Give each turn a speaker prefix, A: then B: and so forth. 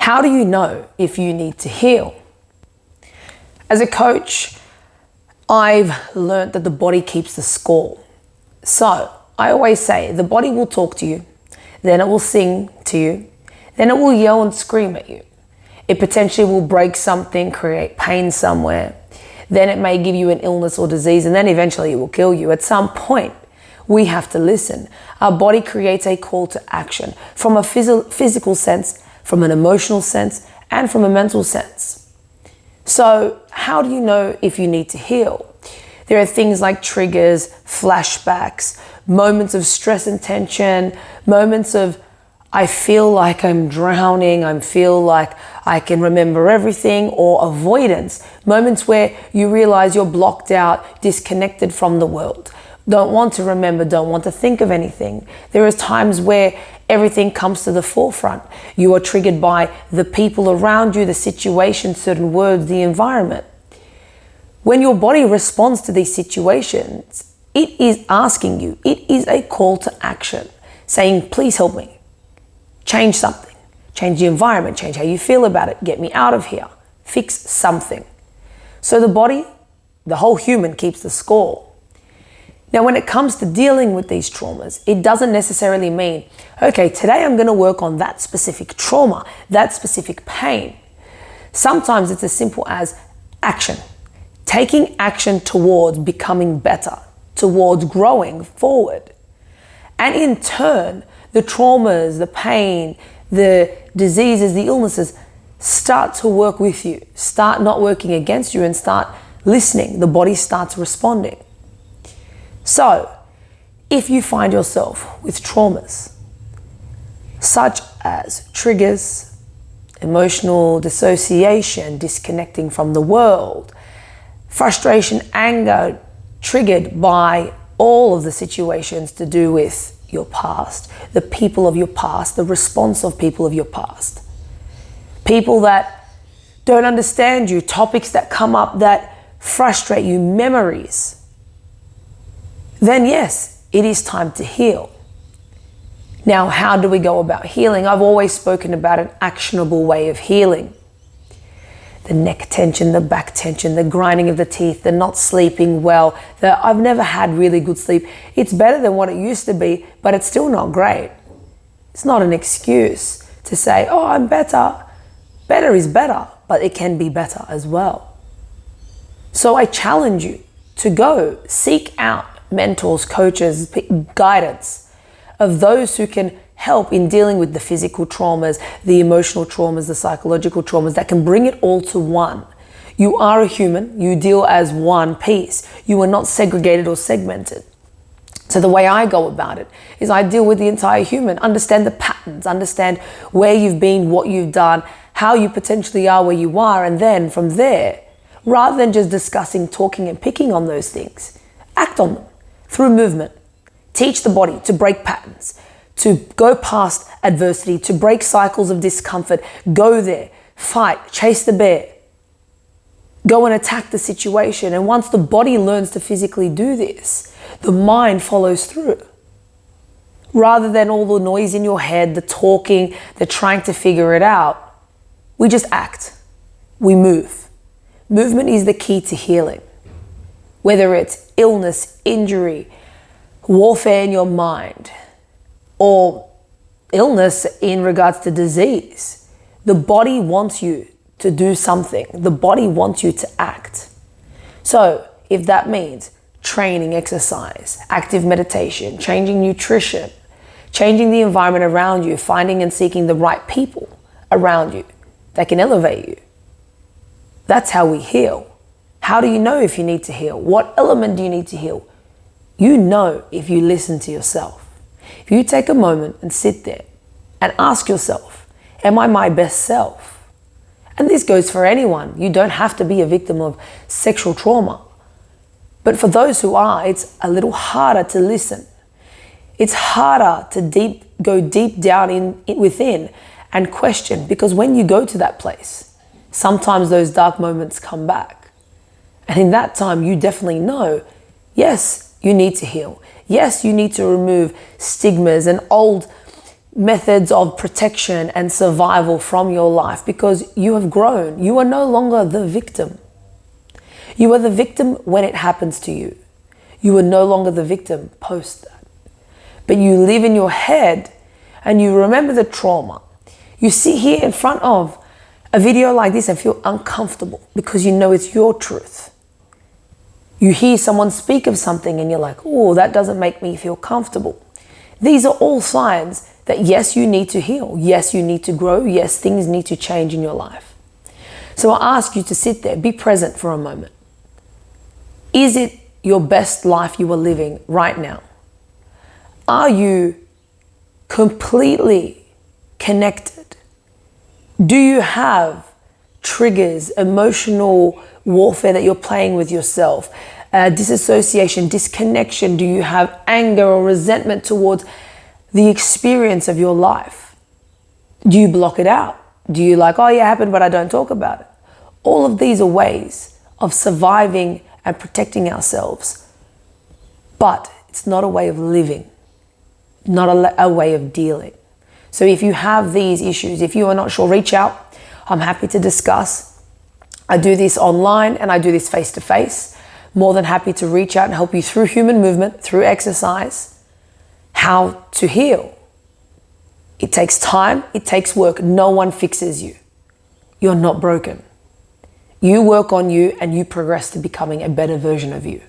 A: How do you know if you need to heal? As a coach, I've learned that the body keeps the score. So I always say the body will talk to you, then it will sing to you, then it will yell and scream at you. It potentially will break something, create pain somewhere. Then it may give you an illness or disease, and then eventually it will kill you. At some point, we have to listen. Our body creates a call to action from a physical sense, from an emotional sense, and from a mental sense. So how do you know if you need to heal? There are things like triggers, flashbacks, moments of stress and tension, moments of I feel like I'm drowning, I feel like I can remember everything, or avoidance, moments where you realize you're blocked out, disconnected from the world, don't want to remember, don't want to think of anything. There are times where everything comes to the forefront. You are triggered by the people around you, the situation, certain words, the environment. When your body responds to these situations, it is asking you, it is a call to action, saying, please help me. Change something, change the environment, change how you feel about it, get me out of here, fix something. So the body, the whole human keeps the score. Now, when it comes to dealing with these traumas, it doesn't necessarily mean, okay, today I'm going to work on that specific trauma, that specific pain. Sometimes it's as simple as action, taking action towards becoming better, towards growing forward. And in turn, the traumas, the pain, the diseases, the illnesses start to work with you, start not working against you, and start listening. The body starts responding. So, if you find yourself with traumas, such as triggers, emotional dissociation, disconnecting from the world, frustration, anger, triggered by all of the situations to do with your past, the people of your past, the response of people of your past, people that don't understand you, topics that come up that frustrate you, memories, then yes, it is time to heal. Now, how do we go about healing? I've always spoken about an actionable way of healing. The neck tension, the back tension, the grinding of the teeth, the not sleeping well, the I've never had really good sleep. It's better than what it used to be, but it's still not great. It's not an excuse to say, oh, I'm better. Better is better, but it can be better as well. So I challenge you to go seek out mentors, coaches, guidance of those who can help in dealing with the physical traumas, the emotional traumas, the psychological traumas that can bring it all to one. You are a human. You deal as one piece. You are not segregated or segmented. So the way I go about it is I deal with the entire human, understand the patterns, understand where you've been, what you've done, how you potentially are where you are, and then from there, rather than just discussing, talking, and picking on those things, act on them through movement. Teach the body to break patterns, to go past adversity, to break cycles of discomfort, go there, fight, chase the bear, go and attack the situation. And once the body learns to physically do this, the mind follows through. Rather than all the noise in your head, the talking, the trying to figure it out, we just act, we move. Movement is the key to healing. Whether it's illness, injury, warfare in your mind, or illness in regards to disease, the body wants you to do something. The body wants you to act. So if that means training, exercise, active meditation, changing nutrition, changing the environment around you, finding and seeking the right people around you that can elevate you, that's how we heal. How do you know if you need to heal? What element do you need to heal? You know if you listen to yourself. If you take a moment and sit there and ask yourself, am I my best self? And this goes for anyone. You don't have to be a victim of sexual trauma. But for those who are, it's a little harder to listen. It's harder to go deep down within and question, because when you go to that place, sometimes those dark moments come back. And in that time, you definitely know, yes, you need to heal. Yes, you need to remove stigmas and old methods of protection and survival from your life because you have grown. You are no longer the victim. You are the victim when it happens to you. You are no longer the victim post that. But you live in your head and you remember the trauma. You sit here in front of a video like this and feel uncomfortable because you know it's your truth. You hear someone speak of something and you're like, oh, that doesn't make me feel comfortable. These are all signs that yes, you need to heal. Yes, you need to grow. Yes, things need to change in your life. So I ask you to sit there, be present for a moment. Is it your best life you are living right now? Are you completely connected? Do you have triggers, emotional warfare that you're playing with yourself? Disassociation, disconnection? Do you have anger or resentment towards the experience of your life? Do you block it out? Do you like, oh yeah, it happened, but I don't talk about it? All of these are ways of surviving and protecting ourselves. But it's not a way of living, not a way of dealing. So if you have these issues, if you are not sure, reach out. I'm happy to discuss. I do this online and I do this face to face. More than happy to reach out and help you through human movement, through exercise, how to heal. It takes time, it takes work. No one fixes you. You're not broken. You work on you and you progress to becoming a better version of you.